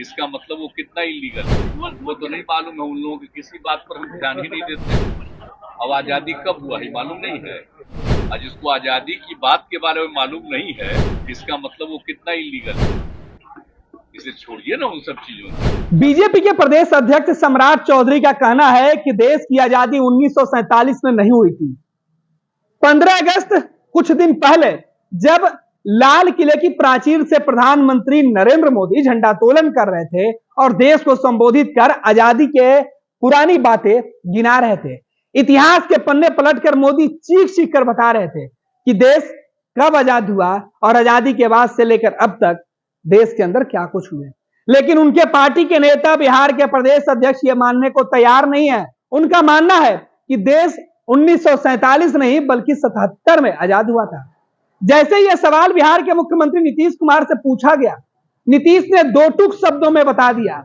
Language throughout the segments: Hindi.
इसका मतलब वो कितना इलीगल है वो तो नहीं मालूम है। उन लोगों की किसी बात पर हम ध्यान ही नहीं देते। अब आजादी कब हुआ है मालूम नहीं है। आज जिसको आजादी की बात के बारे में मालूम नहीं है, इसका मतलब वो कितना इलीगल है। इसे छोड़िए ना उन सब चीजों से। बीजेपी के प्रदेश अध्यक्ष सम्राट चौधरी का कहना है कि देश की आजादी 1947 में नहीं हुई थी। 15 अगस्त कुछ दिन पहले जब लाल किले की प्राचीर से प्रधानमंत्री नरेंद्र मोदी झंडोत्तोलन कर रहे थे और देश को संबोधित कर आजादी के पुरानी बातें गिना रहे थे, इतिहास के पन्ने पलटकर मोदी चीख चीख कर बता रहे थे कि देश कब आजाद हुआ और आजादी के बाद से लेकर अब तक देश के अंदर क्या कुछ हुए। लेकिन उनके पार्टी के नेता बिहार के प्रदेश अध्यक्ष ये मानने को तैयार नहीं है। उनका मानना है कि देश 1947 नहीं बल्कि 77 में आजाद हुआ था। जैसे यह सवाल बिहार के मुख्यमंत्री नीतीश कुमार से पूछा गया, नीतीश ने दो टूक शब्दों में बता दिया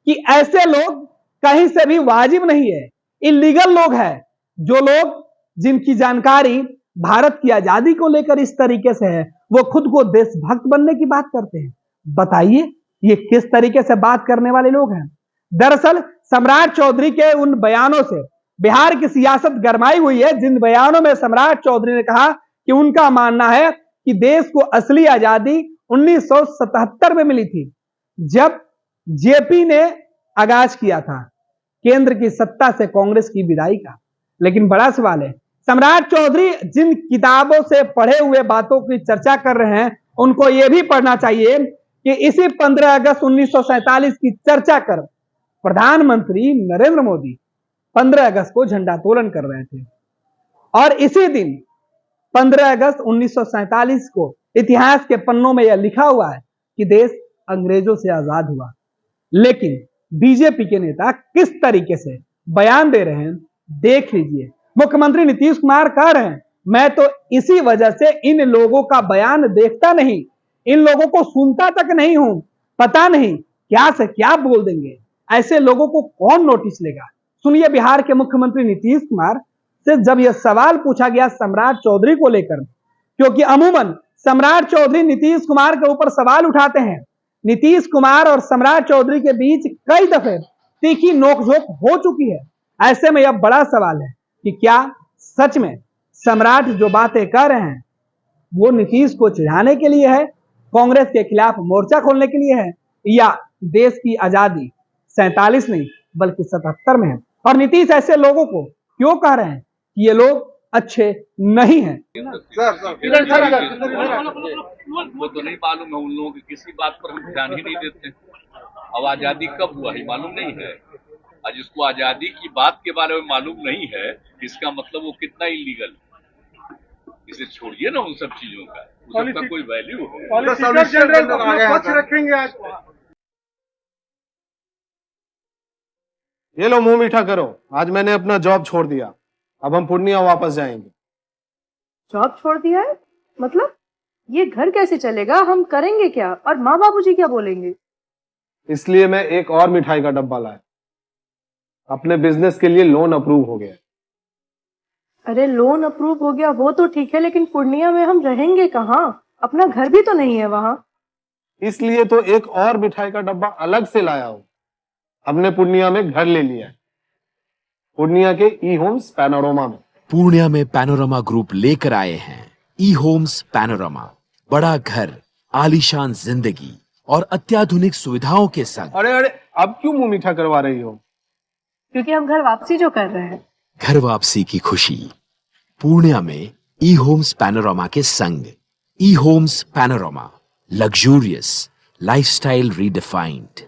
कि ऐसे लोग कहीं से भी वाजिब नहीं है, इलीगल लोग हैं। जो लोग जिनकी जानकारी भारत की आजादी को लेकर इस तरीके से है, वो खुद को देशभक्त बनने की बात करते हैं। बताइए ये किस तरीके से बात करने वाले लोग हैं। दरअसल सम्राट चौधरी के उन बयानों से बिहार की सियासत गरमाई हुई है, जिन बयानों में सम्राट चौधरी ने कहा कि उनका मानना है कि देश को असली आजादी 1977 में मिली थी, जब जेपी ने आगाज किया था केंद्र की सत्ता से कांग्रेस की विदाई का। लेकिन बड़ा सवाल है, सम्राट चौधरी जिन किताबों से पढ़े हुए बातों की चर्चा कर रहे हैं, उनको यह भी पढ़ना चाहिए कि इसी 15 अगस्त 1947 की चर्चा कर प्रधानमंत्री नरेंद्र मोदी 15 अगस्त को झंडोत्तोलन कर रहे थे और इसी दिन 15 अगस्त 1947 को इतिहास के पन्नों में यह लिखा हुआ है कि देश अंग्रेजों से आजाद हुआ। लेकिन बीजेपी के नेता किस तरीके से बयान दे रहे हैं देख लीजिए। मुख्यमंत्री नीतीश कुमार कह रहे हैं, मैं तो इसी वजह से इन लोगों का बयान देखता नहीं, इन लोगों को सुनता तक नहीं हूं, पता नहीं क्या से क्या बोल देंगे, ऐसे लोगों को कौन नोटिस लेगा। सुनिए बिहार के मुख्यमंत्री नीतीश कुमार से जब यह सवाल पूछा गया सम्राट चौधरी को लेकर, क्योंकि अमूमन सम्राट चौधरी नीतीश कुमार के ऊपर सवाल उठाते हैं। नीतीश कुमार और सम्राट चौधरी के बीच कई दफे तीखी नोकझोंक हो चुकी है। ऐसे में यह बड़ा सवाल है कि क्या सच में सम्राट जो बातें कर रहे हैं वो नीतीश को चिढ़ाने के लिए है, कांग्रेस के खिलाफ मोर्चा खोलने के लिए है, या देश की आजादी 47 नहीं बल्कि 77 में है। और नीतीश ऐसे लोगों को क्यों कह रहे हैं कि ये लोग अच्छे नहीं हैं। वो तो नहीं मालूम है। उन लोगों की किसी बात पर हम ध्यान ही नहीं देते। अब आजादी कब हुआ है मालूम नहीं है। आज जिसको आजादी की बात के बारे में मालूम नहीं है, इसका मतलब वो कितना इलीगल है। इसे छोड़िए ना उन सब चीजों का, उस सबका कोई वैल्यू है। ये लो मुंह मीठा करो, आज मैंने अपना जॉब छोड़ दिया, अब हम पूर्णिया वापस जाएंगे। जॉब छोड़ दिया है? मतलब ये घर कैसे चलेगा, हम करेंगे क्या और माँ बाबूजी क्या बोलेंगे? इसलिए मैं एक और मिठाई का डब्बा लाया। अपने बिजनेस के लिए लोन अप्रूव हो गया। अरे लोन अप्रूव हो गया वो तो ठीक है, लेकिन पूर्णिया में हम रहेंगे कहाँ? अपना घर भी तो नहीं है वहां। इसलिए तो एक और मिठाई का डब्बा अलग से लाया हूं। हमने पूर्णिया में घर ले लिया है, पूर्णिया के ई होम्स पैनोरमा में। पूर्णिया में पैनोरमा ग्रुप लेकर आए हैं ई होम्स पैनोरमा। बड़ा घर, आलीशान जिंदगी और अत्याधुनिक सुविधाओं के संग। अरे अब क्यों मुंह मीठा करवा रही हो? क्योंकि हम घर वापसी जो कर रहे हैं। घर वापसी की खुशी पूर्णिया में ई होम्स पैनोरमा के संग। E homes panorama, luxurious lifestyle redefined.